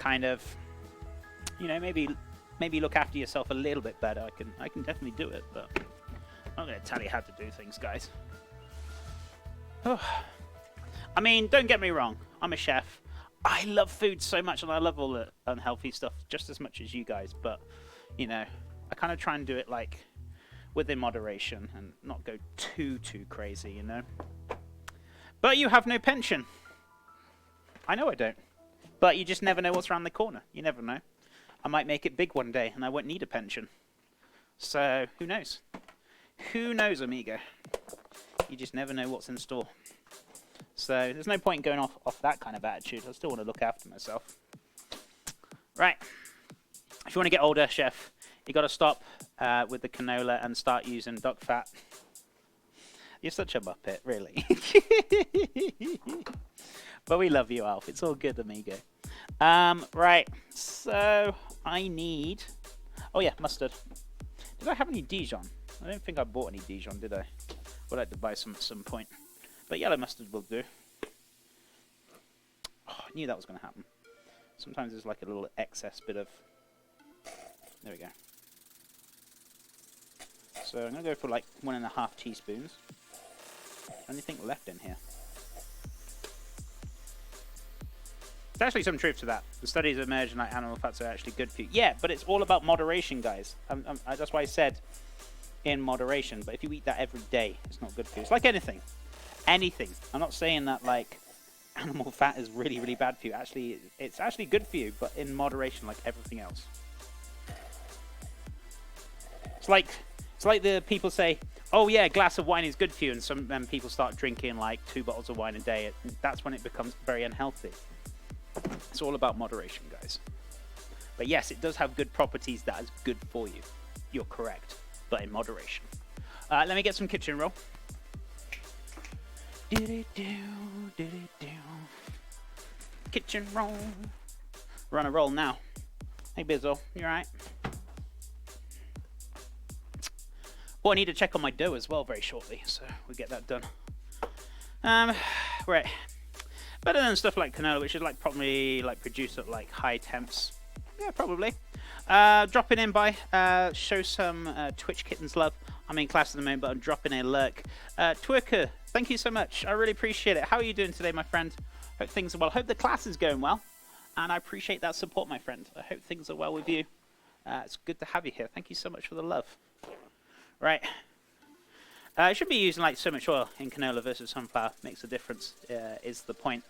kind of, you know, maybe look after yourself a little bit better, I can definitely do it, but I'm not going to tell you how to do things, guys. Oh. I mean, don't get me wrong, I'm a chef. I love food so much, and I love all the unhealthy stuff just as much as you guys, but, you know, I kind of try and do it, like, within moderation and not go too crazy, you know? But you have no pension. I know I don't. But you just never know what's around the corner. You never know. I might make it big one day, and I won't need a pension. So, who knows? Who knows, amigo? You just never know what's in store. So, there's no point going off that kind of attitude. I still want to look after myself. Right. If you want to get older, chef, you got to stop with the canola and start using duck fat. You're such a muppet, really. But we love you, Alf. It's all good, amigo. Right. So, I need... Oh, yeah, mustard. Did I have any Dijon? I don't think I bought any Dijon, did I? Would like to buy some at some point. But yellow mustard will do. Oh, I knew that was going to happen. Sometimes there's like a little excess bit of... There we go. So I'm going to go for like 1.5 teaspoons. Anything left in here? There's actually some truth to that. The studies have emerged like animal fats are actually good for you. Yeah, but it's all about moderation, guys. That's why I said in moderation. But if you eat that every day, it's not good for you. It's like anything. Anything. I'm not saying that like animal fat is really bad for you. Actually, it's actually good for you, but in moderation, like everything else. It's like the people say, oh yeah, a glass of wine is good for you, and some people start drinking like 2 bottles of wine a day. That's when it becomes very unhealthy. It's all about moderation, guys. But yes, it does have good properties that is good for you. You're correct, but in moderation. Let me get some kitchen roll. Kitchen roll. We're on a roll now. Hey, Bizzle, you alright? Well, I need to check on my dough as well very shortly, so we'll get that done. Right. Better than stuff like canola, which is like probably like produced at like high temps. Yeah, probably. Dropping in by show some Twitch kittens love. I'm in class at the moment, but I'm dropping a lurk. Twerker, thank you so much. I really appreciate it. How are you doing today, my friend? Hope things are well. Hope the class is going well, and I appreciate that support, my friend. I hope things are well with you. It's good to have you here. Thank you so much for the love. Right. I should be using like so much oil in canola versus sunflower. Makes a difference, is the point.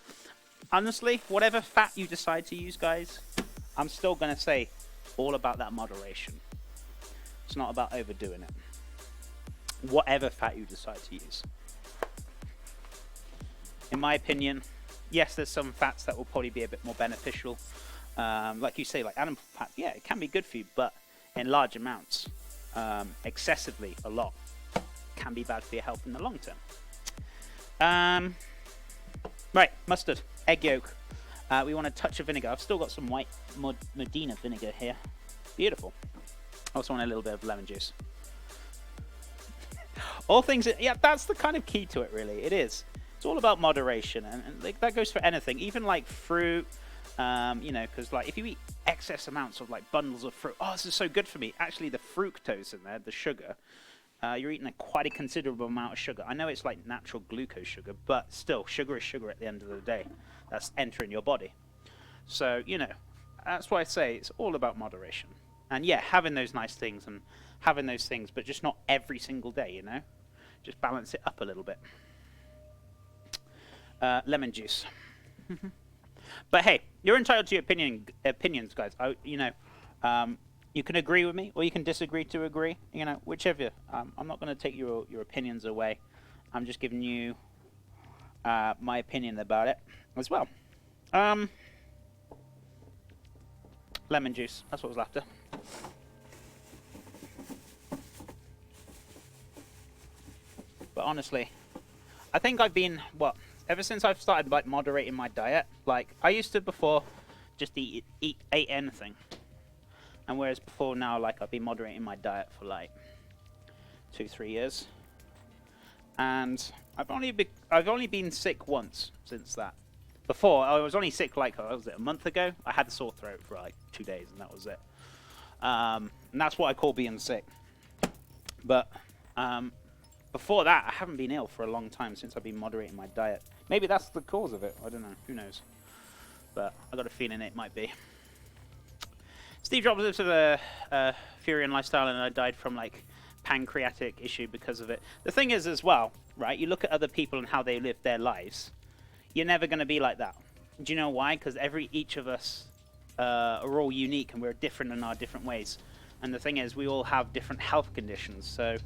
Honestly, whatever fat you decide to use, guys, I'm still going to say all about that moderation. It's not about overdoing it. Whatever fat you decide to use. In my opinion, yes, there's some fats that will probably be a bit more beneficial. Like you say, like animal fat, yeah, it can be good for you, but in large amounts. Excessively a lot can be bad for your health in the long term. Right, mustard, egg yolk. We want a touch of vinegar. I've still got some white Medina vinegar here. Beautiful. Also want a little bit of lemon juice. All things, yeah, that's the kind of key to it, really. It is. It's all about moderation, and like, that goes for anything, even like fruit. You know, because like if you eat excess amounts of like bundles of fruit, oh, this is so good for me. Actually, the fructose in there, the sugar, you're eating quite a considerable amount of sugar. I know it's like natural glucose sugar, but still, sugar is sugar at the end of the day. That's entering your body. So, you know, that's why I say it's all about moderation. And yeah, having those nice things and having those things, but just not every single day, you know? Just balance it up a little bit. Lemon juice. But hey, you're entitled to your opinions, guys. You know, you can agree with me or you can disagree to agree. You know, whichever. I'm not going to take your opinions away. I'm just giving you my opinion about it as well. Lemon juice. That's what I was after. But honestly, I think I've been ever since I've started like moderating my diet. Like I used to before just ate anything, and whereas before now, like I've been moderating my diet for like 2-3 years, and I've only been sick once since that. Before, I was only sick like, what was it, a month ago? I had a sore throat for like 2 days, and that was it. And that's what I call being sick. But before that, I haven't been ill for a long time since I've been moderating my diet. Maybe that's the cause of it. I don't know. Who knows? But I got a feeling it might be. Steve Jobs lived with a Furian lifestyle, and I died from like pancreatic issue because of it. The thing is as well, right? You look at other people and how they live their lives. You're never going to be like that. Do you know why? Because each of us are all unique, and we're different in our different ways. And the thing is, we all have different health conditions. So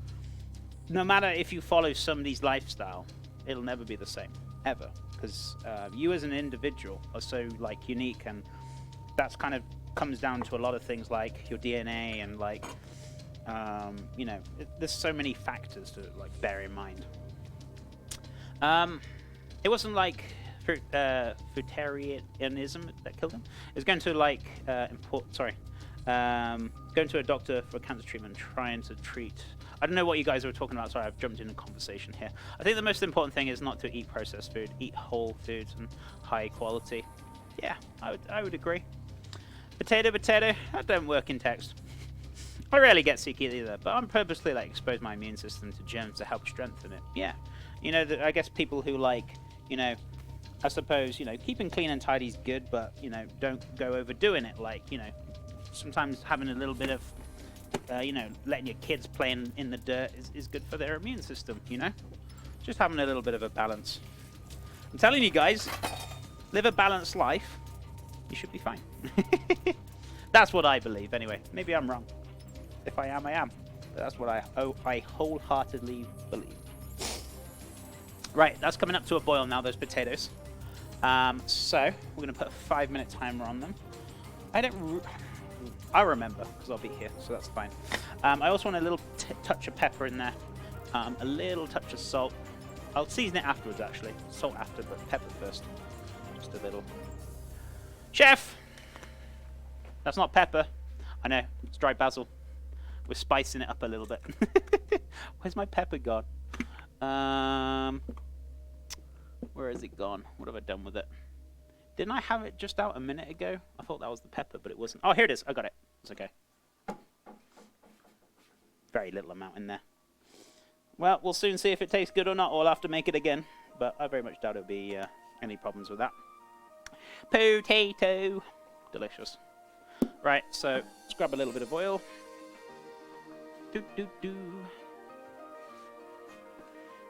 no matter if you follow somebody's lifestyle, it'll never be the same, ever. Because you as an individual are so like unique, and that's kind of comes down to a lot of things like your DNA and like, you know, there's so many factors to like bear in mind. It wasn't like fruitarianism that killed him. It was going to like going to a doctor for cancer treatment, trying to treat. I don't know what you guys were talking about. Sorry, I've jumped in a conversation here. I think the most important thing is not to eat processed food. Eat whole foods and high quality. Yeah, I would agree. Potato, that don't work in text. I rarely get sick either, but I'm purposely like expose my immune system to germs to help strengthen it. Yeah, you know, I guess people who like, you know, I suppose, you know, keeping clean and tidy is good, but you know, don't go overdoing it. Like, you know, sometimes having a little bit of, you know, letting your kids play in the dirt is good for their immune system. You know, just having a little bit of a balance. I'm telling you guys, live a balanced life. You should be fine. That's what I believe, anyway. Maybe I'm wrong. If I am, I am. But that's what I wholeheartedly believe. Right, that's coming up to a boil now, those potatoes. So, we're going to put a 5-minute timer on them. I remember, because I'll be here, so that's fine. I also want a little touch of pepper in there. A little touch of salt. I'll season it afterwards, actually. Salt after, but pepper first. Just a little. Chef! That's not pepper. I know, it's dry basil. We're spicing it up a little bit. Where's my pepper gone? Where has it gone? What have I done with it? Didn't I have it just out a minute ago? I thought that was the pepper, but it wasn't. Oh, here it is. I got it. It's okay. Very little amount in there. Well, we'll soon see if it tastes good or not, or I'll have to make it again. But I very much doubt there'll be any problems with that. Potato. Delicious. Right, so let's grab a little bit of oil.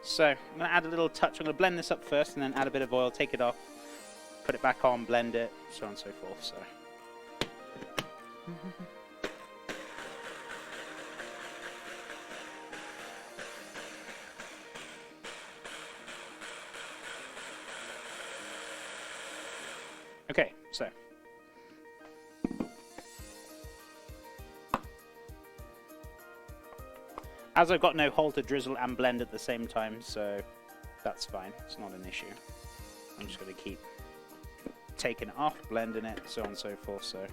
So I'm going to add a little touch. I'm going to blend this up first and then add a bit of oil, take it off, put it back on, blend it, so on and so forth. So. Okay, so. As I've got no hole to drizzle and blend at the same time, so that's fine. It's not an issue. I'm just going to keep taking it off, blending it, so on and so forth. So.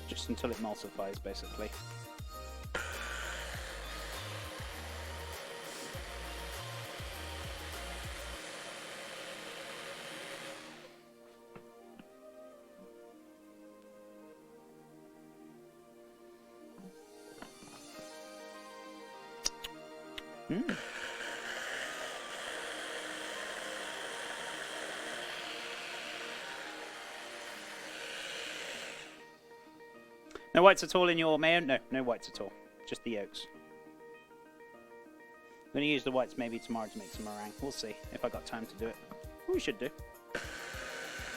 Just until it emulsifies, basically. No whites at all in your mayo? No, no whites at all. Just the yolks. I'm going to use the whites maybe tomorrow to make some meringue. We'll see if I got time to do it. We should do.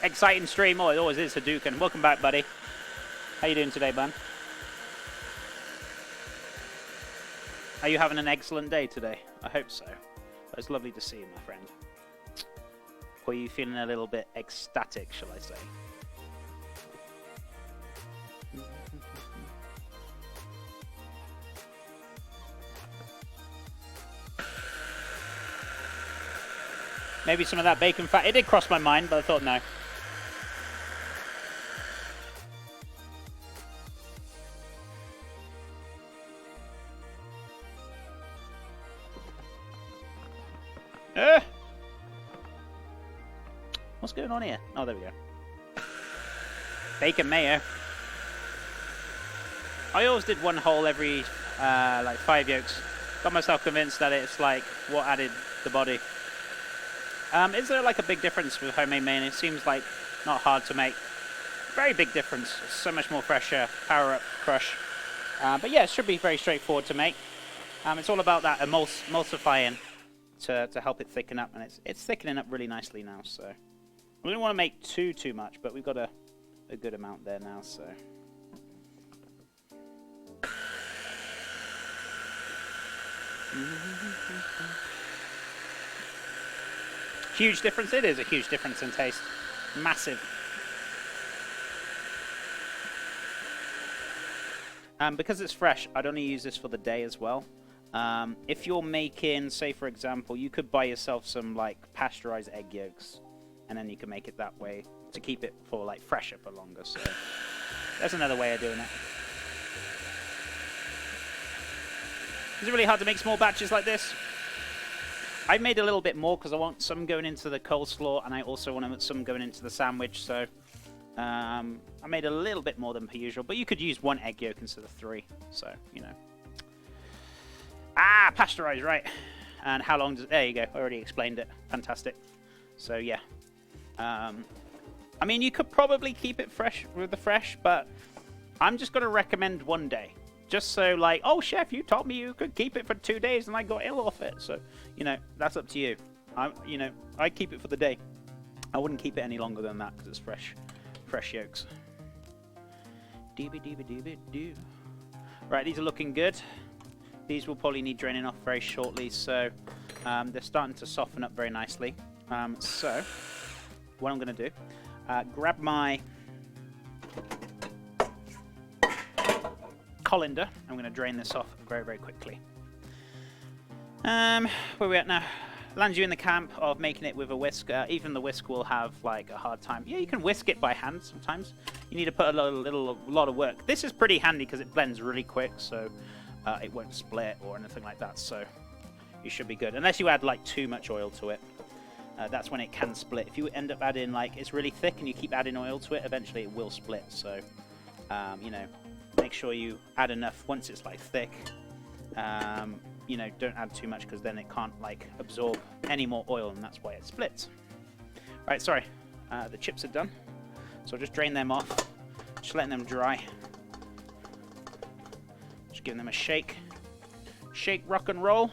Exciting stream. Oh, it always is, Hadouken. Welcome back, buddy. How you doing today, bud? Are you having an excellent day today? I hope so. But it's lovely to see you, my friend. Or are you feeling a little bit ecstatic, shall I say? Maybe some of that bacon fat. It did cross my mind, but I thought no. What's going on here? Oh, there we go. Bacon mayo. I always did one whole every like 5 yolks. Got myself convinced that it's like what added the body. Is there like a big difference with homemade mayonnaise? It seems like not hard to make. Very big difference. It's so much more fresher. Power up, crush. But yeah, it should be very straightforward to make. It's all about that emulsifying to help it thicken up, and it's thickening up really nicely now. So we don't want to make too much, but we've got a good amount there now. So. Huge difference. It is a huge difference in taste. Massive. Because it's fresh, I'd only use this for the day as well. If you're making, say for example, you could buy yourself some like pasteurized egg yolks, and then you can make it that way to keep it for like fresher for longer. So that's another way of doing it. Is it really hard to make small batches like this? I've made a little bit more because I want some going into the coleslaw, and I also want some going into the sandwich. So I made a little bit more than per usual, but you could use 1 egg yolk instead of 3. So, you know. Pasteurized, right. And how long does... There you go. I already explained it. Fantastic. So, yeah. I mean, you could probably keep it fresh with the fresh, but I'm just going to recommend 1 day. Just so, like, oh, chef, you told me you could keep it for 2 days, and I got ill off it. So, you know, that's up to you. I keep it for the day. I wouldn't keep it any longer than that because it's fresh yolks. Doobie-doobie-doobie-doo. Right, these are looking good. These will probably need draining off very shortly, so they're starting to soften up very nicely. So, what I'm going to do, grab my colander. I'm going to drain this off very, very quickly. Where are we at now? Lands you in the camp of making it with a whisk. Even the whisk will have like a hard time. Yeah, you can whisk it by hand sometimes. You need to put a lot of work. This is pretty handy because it blends really quick, so it won't split or anything like that. So you should be good, unless you add like too much oil to it. That's when it can split. If you end up adding like it's really thick and you keep adding oil to it, eventually it will split. So you know, make sure you add enough once it's like thick. You know, don't add too much because then it can't like absorb any more oil, and that's why it splits. Right, sorry, the chips are done, so I'll just drain them off, just letting them dry, just giving them a shake, rock and roll.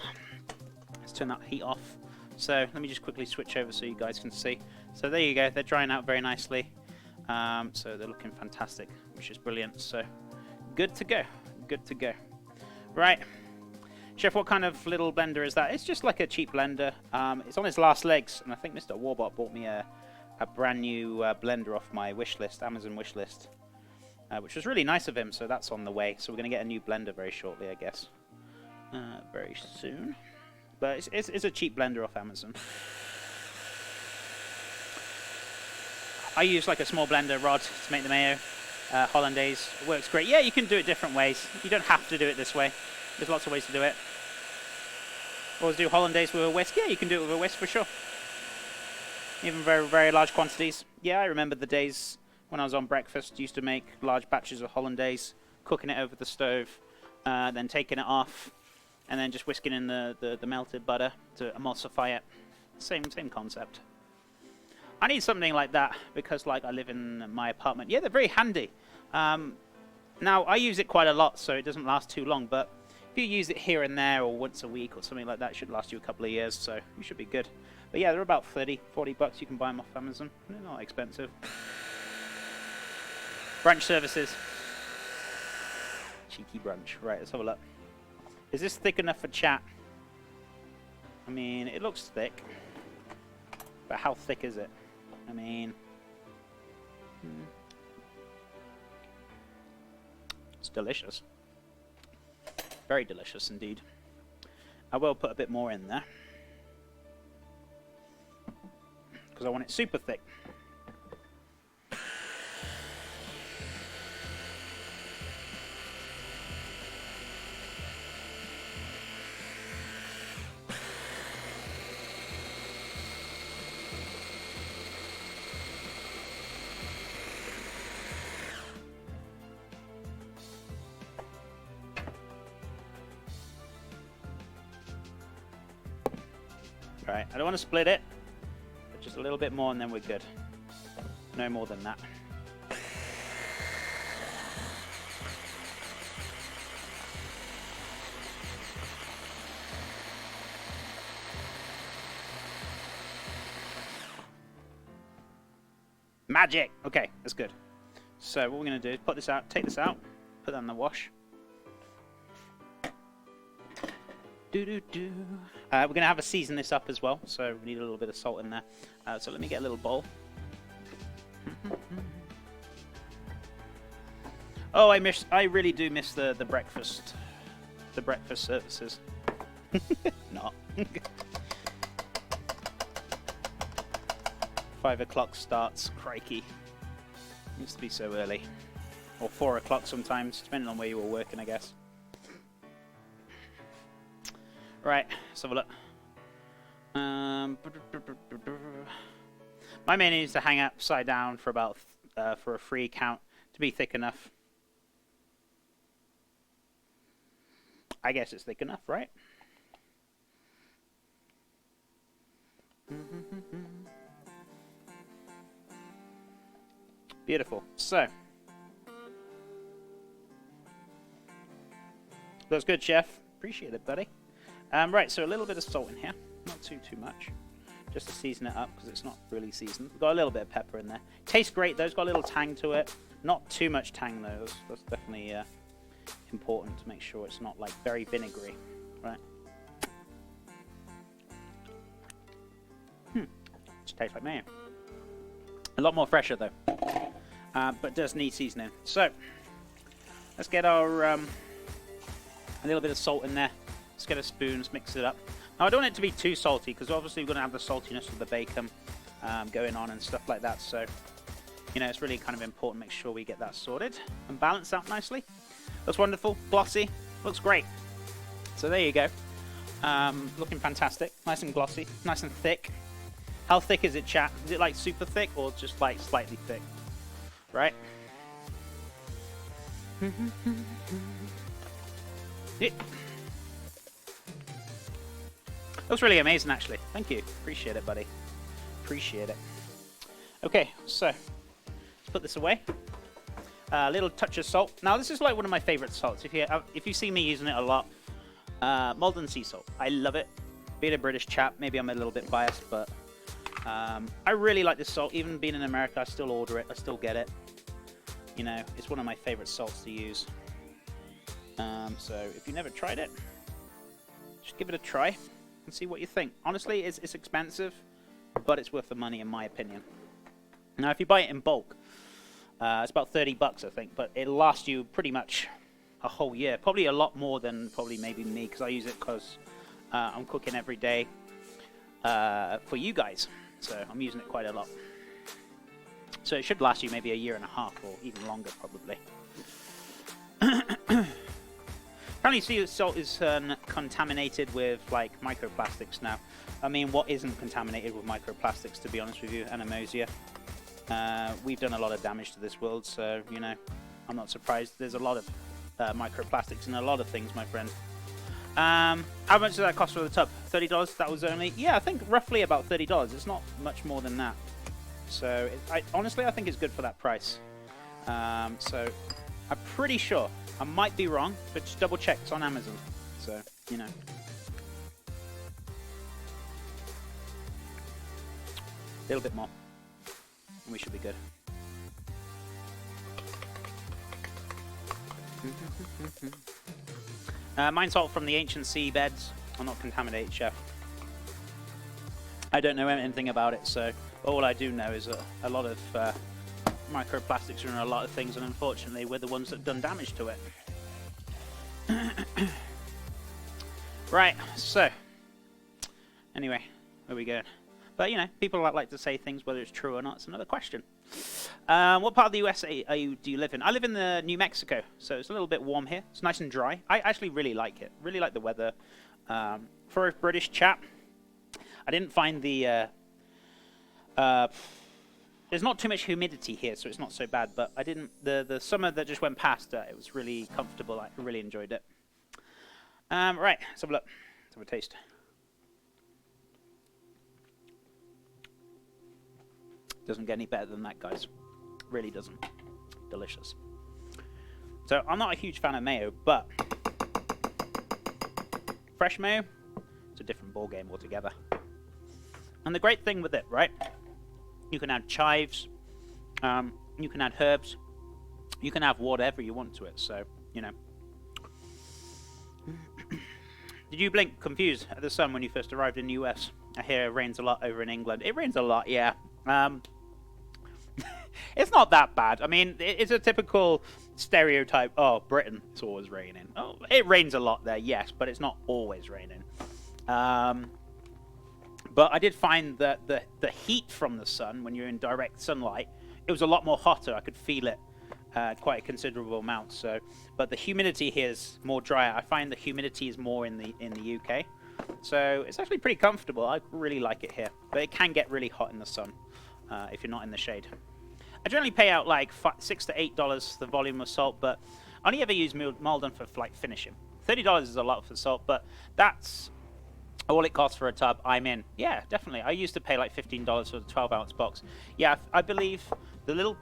Let's turn that heat off. So let me just quickly switch over so you guys can see. So there you go, they're drying out very nicely. So they're looking fantastic, which is brilliant. So good to go, good to go. Right. Chef, what kind of little blender is that? It's just like a cheap blender. It's on its last legs, and I think Mr. Warbot bought me a brand new blender off my wish list, Amazon wish list, which was really nice of him, so that's on the way. So we're going to get a new blender very shortly, I guess. Very soon. But it's a cheap blender off Amazon. I use like a small blender rod to make the mayo. Hollandaise. It works great. Yeah, you can do it different ways. You don't have to do it this way. There's lots of ways to do it. Always do hollandaise with a whisk. Yeah, you can do it with a whisk for sure. Even very, very large quantities. Yeah, I remember the days when I was on breakfast. Used to make large batches of hollandaise, cooking it over the stove, then taking it off, and then just whisking in the melted butter to emulsify it. Same concept. I need something like that because, like, I live in my apartment. Yeah, they're very handy. Now, I use it quite a lot, so it doesn't last too long, but if you use it here and there or once a week or something like that, it should last you a couple of years, so you should be good. But yeah, they're about 30, 40 bucks. You can buy them off Amazon. They're not expensive. Brunch services. Cheeky brunch. Right, let's have a look. Is this thick enough for chat? I mean, it looks thick, but how thick is it? I mean... It's delicious. Very delicious indeed. I will put a bit more in there. because I want it super thick. Right, I don't want to split it, but just a little bit more and then we're good. No more than that. Magic! Okay, that's good. So what we're going to do is put this out, take this out, put that in the wash. We're going to have to season this up as well, so we need a little bit of salt in there. So let me get a little bowl. Oh, I really do miss the breakfast services. Not. 5 o'clock starts, crikey. Used to be so early. Or 4 o'clock sometimes, depending on where you were working, I guess. Right, let's have a look. My main needs to hang upside down for about for a free count to be thick enough. I guess it's thick enough, right? Beautiful. So that's good, chef. Appreciate it, buddy. Right, so a little bit of salt in here, not too much, just to season it up because it's not really seasoned. We've got a little bit of pepper in there. Tastes great though, it's got a little tang to it. Not too much tang though, that's definitely important to make sure it's not like very vinegary, right? Just tastes like mayo. A lot more fresher though, but does need seasoning. So let's get our a little bit of salt in there. Let's get a spoon, let's mix it up. Now I don't want it to be too salty because obviously we're going to have the saltiness of the bacon going on and stuff like that. So, you know, it's really kind of important to make sure we get that sorted and balanced out nicely. Looks wonderful, glossy, looks great. So there you go. Looking fantastic, nice and glossy, nice and thick. How thick is it, chat? Is it like super thick or just like slightly thick? Right? Yeah. Looks really amazing, actually. Thank you. Appreciate it, buddy. Appreciate it. Okay, so let's put this away. A little touch of salt. Now, this is like one of my favorite salts. If you see me using it a lot, Malden sea salt. I love it. Being a British chap, maybe I'm a little bit biased, but I really like this salt. Even being in America, I still order it. I still get it. You know, it's one of my favorite salts to use. So if you've never tried it, just give it a try and see what you think. Honestly, it's expensive, but it's worth the money in my opinion. Now, if you buy it in bulk, it's about 30 bucks, I think, but it'll last you pretty much a whole year. Probably a lot more than maybe me, because I use it because I'm cooking every day for you guys. So I'm using it quite a lot. So it should last you maybe a year and a half or even longer, probably. Apparently sea salt is contaminated with like microplastics now. I mean, what isn't contaminated with microplastics, to be honest with you? Animosia. We've done a lot of damage to this world, so, you know, I'm not surprised. There's a lot of microplastics in a lot of things, my friend. How much did that cost for the tub? $30? That was only... Yeah, I think roughly about $30. It's not much more than that. So, honestly, I think it's good for that price. So, I'm pretty sure. I might be wrong, but just double check. It's on Amazon. So, you know. A little bit more. And we should be good. Mine salt from the ancient seabeds. I'm not contaminated, chef. I don't know anything about it, so all I do know is a lot of microplastics are in a lot of things, and unfortunately we're the ones that have done damage to it. Right, so anyway, where we going? But, you know, people like to say things, whether it's true or not, it's another question. What part of the US do you live in? I live in New Mexico, so it's a little bit warm here. It's nice and dry. I actually really like it. Really like the weather. For a British chap, I didn't find the... there's not too much humidity here, so it's not so bad. But I didn't... The summer that just went past, it was really comfortable. I really enjoyed it. Right, let's have a look. Let's have a taste. Doesn't get any better than that, guys. Really doesn't. Delicious. So I'm not a huge fan of mayo, but fresh mayo, it's a different ball game altogether. And the great thing with it, right? You can add chives, you can add herbs, you can have whatever you want to it. So, you know. Did you blink confused at the sun when you first arrived in the US? I hear it rains a lot over in England. It rains a lot, yeah. It's not that bad. I mean, it's a typical stereotype. Oh, Britain, it's always raining. Oh, it rains a lot there, yes, but it's not always raining. But I did find that the heat from the sun, when you're in direct sunlight, it was a lot more hotter. I could feel it quite a considerable amount. So, but the humidity here is more drier. I find the humidity is more in the UK. So it's actually pretty comfortable. I really like it here, but it can get really hot in the sun if you're not in the shade. I generally pay out like $6 to $8 the volume of salt, but I only ever use Malden for like finishing. $30 is a lot for salt, but that's all it costs for a tub. I'm in. Yeah, definitely. I used to pay like $15 for the 12-ounce box. Yeah, I believe the little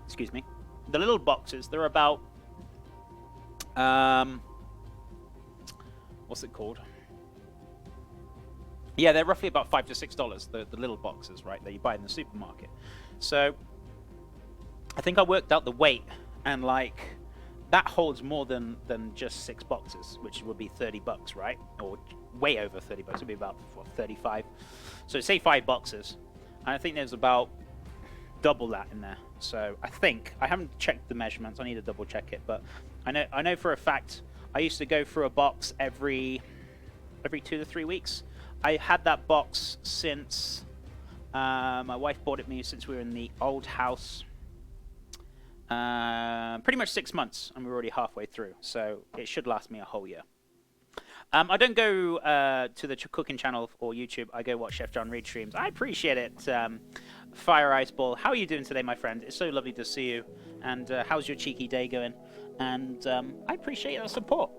excuse me, the little boxes. They're about what's it called? Yeah, they're roughly about $5 to $6. The little boxes, right, that you buy in the supermarket. So I think I worked out the weight, and like that holds more than just 6 boxes, which would be $30, right? Or way over $30. It'd be about what, 35. So say 5 boxes, and I think there's about double that in there. So I think I haven't checked the measurements. I need to double check it, but I know for a fact I used to go through a box every 2 to 3 weeks. I had that box since my wife bought it me since we were in the old house. Pretty much 6 months, and we're already halfway through, so it should last me a whole year. I don't go to the cooking channel or YouTube. I go watch Chef John Reed streams. I appreciate it. Fire Ice Ball, how are you doing today, my friend? It's so lovely to see you. And how's your cheeky day going? And I appreciate your support.